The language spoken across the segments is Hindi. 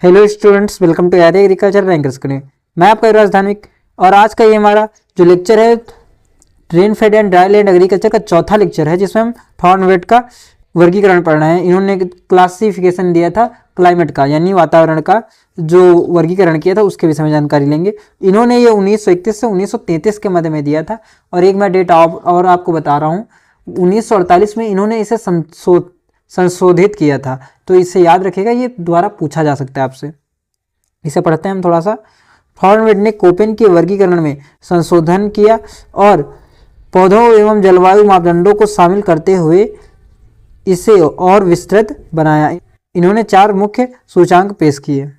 हेलो स्टूडेंट्स, वेलकम टू याद एग्रीकल्चर रैंकर्स करें। मैं आपका युवराज धार्मिक और आज का ये हमारा जो लेक्चर है rain fade and dry land agriculture का चौथा लेक्चर है, जिसमें हम थॉर्न वेट का वर्गीकरण पढ़ रहे हैं। इन्होंने क्लासिफिकेशन दिया था क्लाइमेट का, यानी वातावरण का जो वर्गीकरण किया था उसके विषय में जानकारी लेंगे। इन्होंने ये 1931 से 1933 के मध्य में दिया था और एक मैं डेट और आपको बता रहा हूँ, 1948 में इन्होंने इसे संशोधित किया था। तो इसे याद रखिएगा, ये दोबारा पूछा जा सकता है आपसे। इसे पढ़ते हैं हम थोड़ा सा। थॉर्नवेट ने कोपेन के वर्गीकरण में संशोधन किया और पौधों एवं जलवायु मापदंडों को शामिल करते हुए इसे और विस्तृत बनाया। इन्होंने 4 मुख्य सूचांक पेश किए।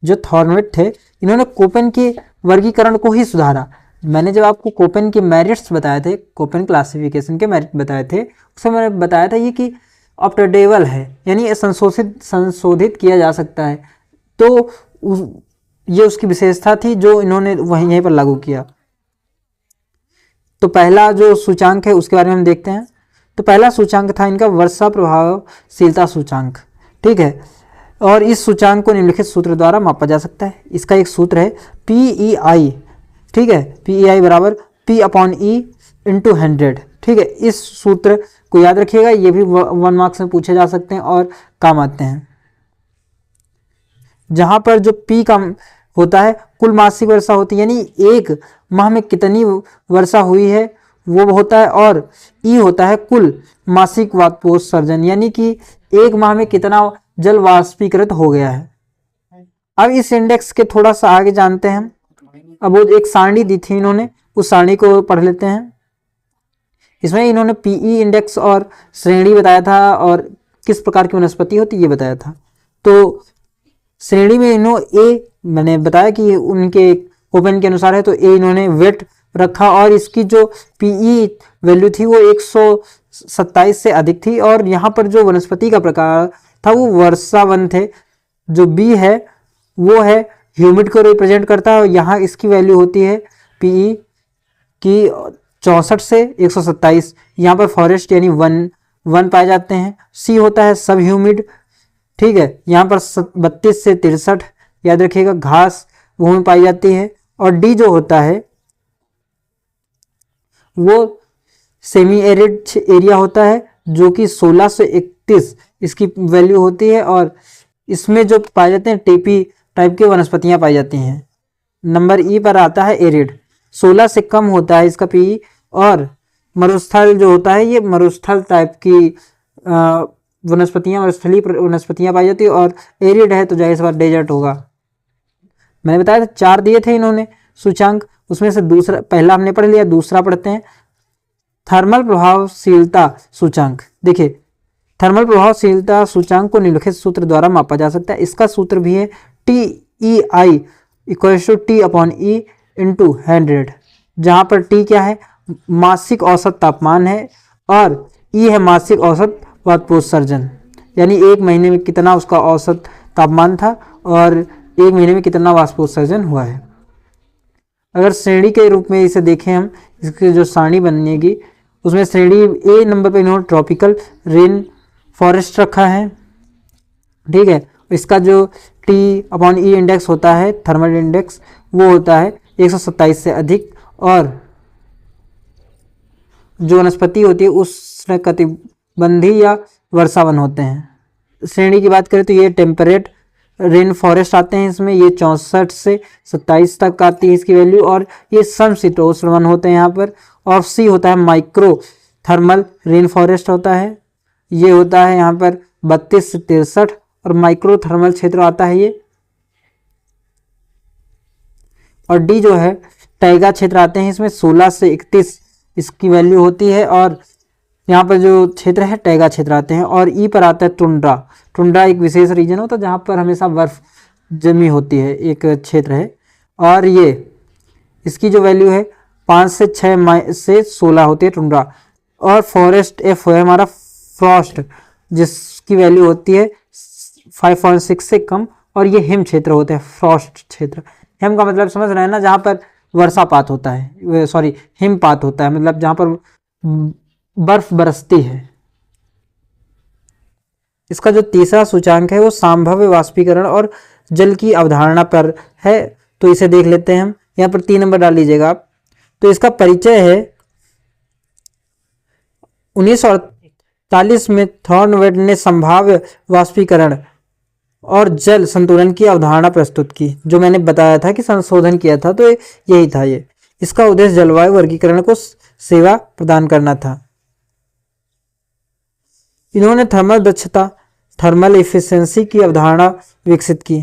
जो थॉर्नवेट थे, इन्होंने कोपेन के वर्गीकरण को ही सुधारा। मैंने जब आपको कोपेन के मेरिट्स बताए थे, कोपेन क्लासिफिकेशन के मेरिट बताए थे, उसमें मैंने बताया था ये कि अपडेटेबल है, यानी संशोधित किया जा सकता है। तो ये उसकी विशेषता थी जो इन्होंने यहीं पर लागू किया। तो पहला जो सूचांक है उसके बारे में हम देखते हैं। तो पहला सूचांक था इनका वर्षा प्रभावशीलता सूचांक, ठीक है। और इस सूचांक को निम्नलिखित सूत्र द्वारा मापा जा सकता है। इसका एक सूत्र है PEI, ठीक है। PEI बराबर P/E × 100, ठीक है। इस सूत्र को याद रखिएगा, ये भी 1 मार्क्स में पूछे जा सकते हैं और काम आते हैं। जहां पर जो P का होता है कुल मासिक वर्षा होती है, यानी एक माह में कितनी वर्षा हुई है वो होता है, और E होता है कुल मासिक वाष्पोत्सर्जन, यानी कि एक माह में कितना जल वाष्पीकृत हो गया है। अब इस इंडेक्स के थोड़ा सा आगे जानते हैं। अब वो एक सारणी दी थी इन्होंने, उस सारणी को पढ़ लेते हैं। इसमें इन्होंने PE इंडेक्स और श्रेणी बताया था और किस प्रकार की वनस्पति होती है ये बताया था। तो श्रेणी में इन्होंने A मैंने बताया कि उनके कोपेन के अनुसार है, तो A इन्होंने वेट रखा और इसकी जो PE वैल्यू थी वो 127 से अधिक थी। और यहाँ पर जो वनस्पति का प्रकार था वो वर्षावन थे। जो B है वो है ह्यूमिड को रिप्रेजेंट करता है और यहाँ इसकी वैल्यू होती है PE की 64 से 127। यहाँ पर फॉरेस्ट यानी वन पाए जाते हैं। C होता है सब ह्यूमिड, ठीक है। यहाँ पर 32 से 63 याद रखिएगा घास भूमि पाई जाती है। और D जो होता है वो सेमी एरिड एरिया होता है, जो कि 16 से 31 इसकी वैल्यू होती है। और इसमें जो पाए जाते हैं टेपी टाइप के वनस्पतियां पाई जाती हैं। नंबर E पर आता है एरिड, 16 से कम होता है इसका PE। और मरुस्थल जो होता है ये मरुस्थल टाइप की वनस्पतियां, मरुस्थलीय वनस्पतियां पाई जाती है। और एरिड है तो जाहिर सी बात डेजर्ट होगा। मैंने बताया था 4 दिए थे इन्होंने सूचांक, उसमें से दूसरा पहला हमने पढ़ लिया, दूसरा पढ़ते हैं। थर्मल प्रभावशीलता सूचांक। देखिए, थर्मल प्रभावशीलता सूचांक को निम्नलिखित सूत्र द्वारा मापा जा सकता है। इसका सूत्र भी है TEI = T/E × 100, जहां पर T क्या है मासिक औसत तापमान है और E है मासिक औसत वाष्पोत्सर्जन, यानी एक महीने में कितना उसका औसत तापमान था और एक महीने में कितना वाष्पोत्सर्जन हुआ है। अगर श्रेणी के रूप में इसे देखें हम, इसकी जो सारणी बनेगी उसमें श्रेणी A नंबर पे इन्होंने ट्रॉपिकल रेन फॉरेस्ट रखा है, ठीक है। इसका जो T/E इंडेक्स होता है, थर्मल इंडेक्स, वो होता है 127 से अधिक। और जो वनस्पति होती है उसमें कटिबंधी या वर्षावन होते हैं। श्रेणी की बात करें तो ये टेम्परेट रेन फॉरेस्ट आते हैं इसमें, ये 64 से 27 तक आती है इसकी वैल्यू। और ये समशीतोष्ण वन होते हैं यहाँ पर। और C होता है माइक्रो थर्मल रेन फॉरेस्ट होता है, ये होता है यहाँ पर 32 से 63। और माइक्रो थर्मल क्षेत्र आता है ये। और D जो है टैगा क्षेत्र आते हैं इसमें, 16 से 31 इसकी वैल्यू होती है। और यहाँ पर जो क्षेत्र है टैगा क्षेत्र आते हैं। और E पर आता है टुंड्रा। टुंड्रा एक विशेष रीजन होता है जहाँ पर हमेशा बर्फ जमी होती है, एक क्षेत्र है। और ये इसकी जो वैल्यू है 5 से 6 से 16 होती है टुंड्रा। और फॉरेस्ट F है हमारा फ्रॉस्ट, जिसकी वैल्यू होती है 5.6 से कम। और ये हिम क्षेत्र होते हैं, फ्रॉस्ट क्षेत्र। हिम का मतलब समझ रहे हैं ना, जहाँ पर वर्षापात होता है, सॉरी हिमपात होता है, मतलब जहाँ पर बर्फ बरसती है। इसका जो तीसरा सूचांक है वो संभाव्य वाष्पीकरण और जल की अवधारणा पर है, तो इसे देख लेते हैं हम। यहाँ पर 3 नंबर डाल लीजिएगा आप। तो इसका परिचय है 1948 में थॉर्नवेट ने संभाव्य वाष्पीकरण और जल संतुलन की अवधारणा प्रस्तुत की। जो मैंने बताया था कि संशोधन किया था, तो यही था ये। इसका उद्देश्य जलवायु वर्गीकरण को सेवा प्रदान करना था। इन्होंने थर्मल दक्षता, थर्मल इफिशिएंसी की अवधारणा विकसित की।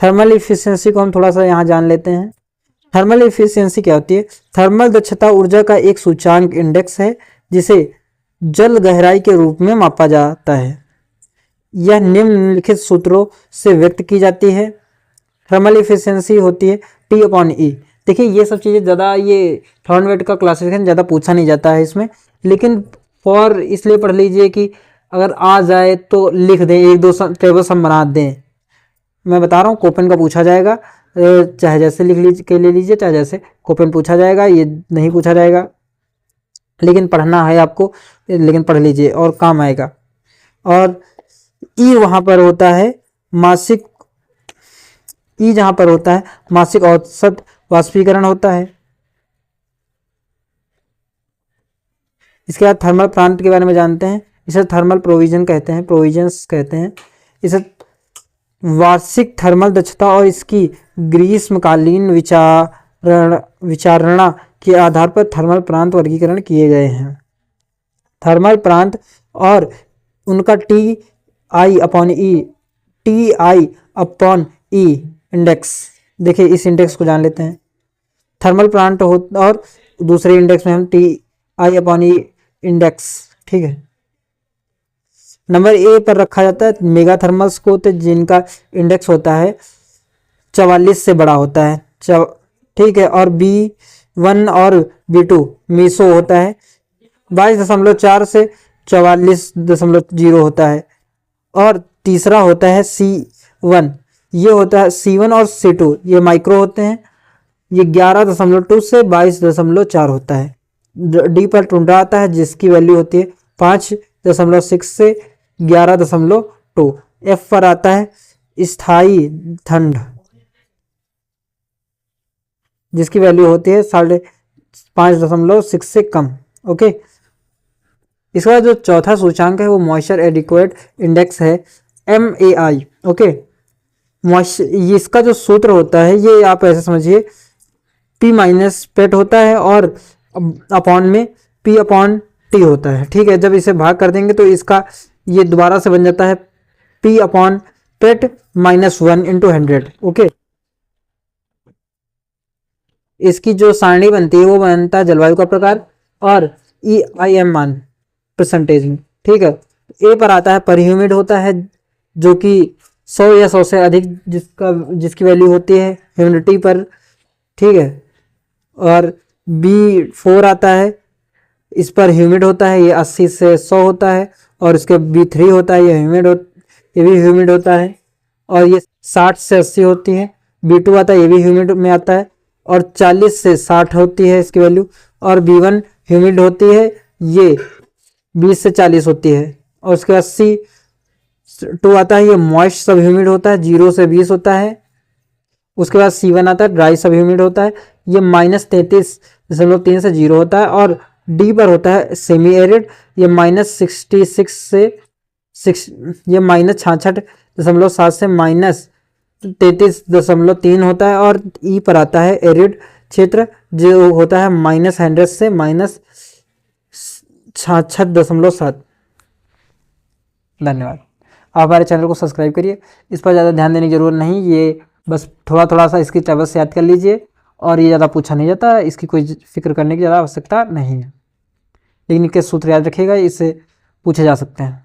थर्मल इफिशिएंसी को हम थोड़ा सा यहाँ जान लेते हैं। थर्मल इफिशिएंसी क्या होती है? थर्मल दक्षता ऊर्जा का एक सूचांक इंडेक्स है जिसे जल गहराई के रूप में मापा जाता है। यह निम्नलिखित सूत्रों से व्यक्त की जाती है। थर्मल इफिशिएंसी होती है T/E। देखिए ये सब चीज़ें ज़्यादा, ये थॉर्नवेट का क्लासिफिकेशन ज़्यादा पूछा नहीं जाता है इसमें, लेकिन फॉर इसलिए पढ़ लीजिए कि अगर आ जाए तो लिख दें, 1-2 टेबल सब बना दें। मैं बता रहा हूँ कोपेन का पूछा जाएगा, चाहे जैसे लिख लीजिए के ले लीजिए, चाहे जैसे कोपेन पूछा जाएगा, ये नहीं पूछा जाएगा, लेकिन पढ़ना है आपको, लेकिन पढ़ लीजिए और काम आएगा। और ई वहाँ पर होता है मासिक, ई जहाँ पर होता है मासिक औसत वाष्पीकरण होता है। इसके बाद थर्मल प्रांत के बारे में जानते हैं। इसे थर्मल प्रोविजन कहते हैं, प्रोविजंस कहते हैं। इसे वार्षिक थर्मल दक्षता और इसकी ग्रीष्मकालीन विचारणा के आधार पर थर्मल प्रांत वर्गीकरण किए गए हैं। थर्मल प्रांत और उनका TI/E इंडेक्स, देखिए इस इंडेक्स को जान लेते हैं। थर्मल प्रांत हो और दूसरे इंडेक्स में हम TI/E इंडेक्स, ठीक है। नंबर ए पर रखा जाता है मेगा थर्मल्स को, तो जिनका इंडेक्स होता है 44 से बड़ा होता है, ठीक है। और B1 और B2 मीसो होता है 22.4 से 44.0 होता है। और तीसरा होता है C1, ये होता है C1 और C2 ये माइक्रो होते हैं, ये 11.2 से 22.4 होता है। डी पर टुंड्रा आता है जिसकी वैल्यू होती है 5.6 से 11.2। एफ पर आता है स्थायी ठंड जिसकी वैल्यू होती है 5.6 से कम, ओके। इसका जो चौथा सूचांक है वो मॉइस्चर एडिक्वेट इंडेक्स है, MAI, ओके। इसका जो सूत्र होता है ये आप ऐसे समझिए, P- पेट होता है और अपॉन में P/T होता है, ठीक है। जब इसे भाग कर देंगे तो इसका ये दोबारा से बन जाता है P/पेट -1 × 100, ओके। इसकी जो सारणी बनती है वो बनता है जलवायु का प्रकार और EIM मान परसेंटेज में, ठीक है। ए पर आता है पर ह्यूमिड होता है जो कि 100 या 100 से अधिक जिसकी वैल्यू होती है ह्यूमिडिटी पर, ठीक है। और B4 आता है, इस पर ह्यूमिड होता है, ये 80 से 100 होता है। और इसके B3 होता है, ये भी ह्यूमिड होता है और ये 60 से 80 होती है। B2 आता है, ये भी ह्यूमिड में आता है और 40 से 60 होती है इसकी वैल्यू। और B1 ह्यूमिड होती है, ये 20 से 40 होती है। और उसके बाद C2 आता है, ये मॉइस्ट सब ह्यूमिड होता है, 0 से 20 होता है। उसके बाद C1 आता है, ड्राई सब ह्यूमिड होता है, ये -33.3 से 0 होता है। और डी पर होता है सेमी एरिड, ये -66 से ये -66.7 से -33.3 होता है। और ई पर आता है एरिड क्षेत्र जो होता है -100 से -66.7। धन्यवाद। आप हमारे चैनल को सब्सक्राइब करिए, इस पर ज़्यादा ध्यान देने की जरूरत नहीं, ये बस थोड़ा थोड़ा सा इसकी टेबल से याद कर लीजिए और ये ज़्यादा पूछा नहीं जाता, इसकी कोई फिक्र करने की ज़्यादा आवश्यकता नहीं है। लेकिन इनके सूत्र याद रखिएगा, इससे पूछे जा सकते हैं।